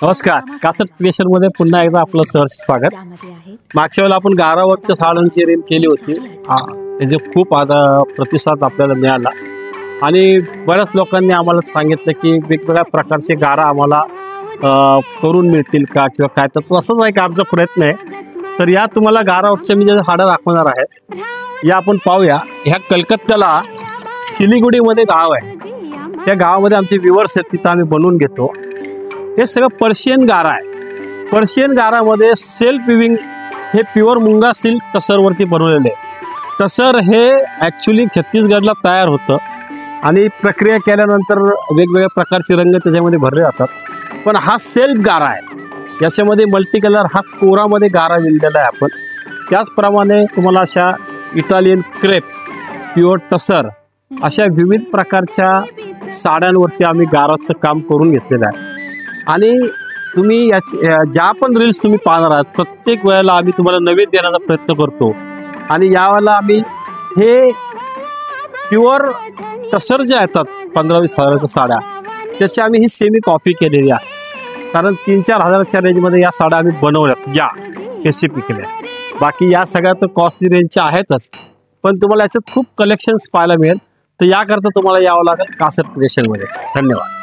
नमस्कार. Caste creation मध्ये पुन्हा एकदा आपलं सहर्ष स्वागत. मागच्या वेळेला आपण गारावरच्या साड्यांची रील केली होती. त्याचे खूप आता प्रतिसाद आपल्याला मिळाला आणि बऱ्याच लोकांनी आम्हाला सांगितलं की वेगवेगळ्या प्रकारचे गारा आम्हाला करून मिळतील का किंवा काय. तर तसंच एक आमचा प्रयत्न आहे. तर या तुम्हाला गारावरच्या मी जे साड्या दाखवणार आहे या आपण पाहूया. ह्या कलकत्त्याला सिलिगुडीमध्ये गाव आहे. त्या गावामध्ये आमचे व्ह्युअर्स आहेत, तिथं आम्ही बनवून घेतो. हे सगळं पर्शियन गारा आहे. पर्शियन गारामध्ये सेल्फ विविंग हे प्युअर मुंगा सिल्क टसरवरती बनवलेले आहे. टसर हे ॲक्च्युली छत्तीसगडला तयार होतं आणि प्रक्रिया केल्यानंतर वेगवेगळ्या प्रकारचे रंग त्याच्यामध्ये भरले जातात. पण हा सेल्फ गारा आहे. याच्यामध्ये मल्टी कलर हा कोरामध्ये गारा विणलेला आहे आपण. त्याचप्रमाणे तुम्हाला अशा इटालियन क्रेप, प्युअर टसर अशा विविध प्रकारच्या साड्यांवरती आम्ही गाराचं काम करून घेतलेलं आहे. आणि तुम्ही ज्या पण रील्स तुम्ही पाहणार आहात प्रत्येक वेळेला आम्ही तुम्हाला नवीन देण्याचा प्रयत्न करतो. आणि यावेळेला आम्ही हे प्युअर टसर जे येतात 15-20 हजाराच्या साड्या त्याची आम्ही ही सेमी कॉपी केलेली आहे. कारण 3-4 हजाराच्या रेंजमध्ये या साड्या आम्ही बनवल्यात या रेसिपी केल्या. बाकी या सगळ्या तर कॉस्टली रेंजच्या आहेतच, पण तुम्हाला याच्यात खूप कलेक्शन्स पाहायला मिळेल. तर याकरता तुम्हाला यावं लागेल कासट क्रिएशनमध्ये. धन्यवाद.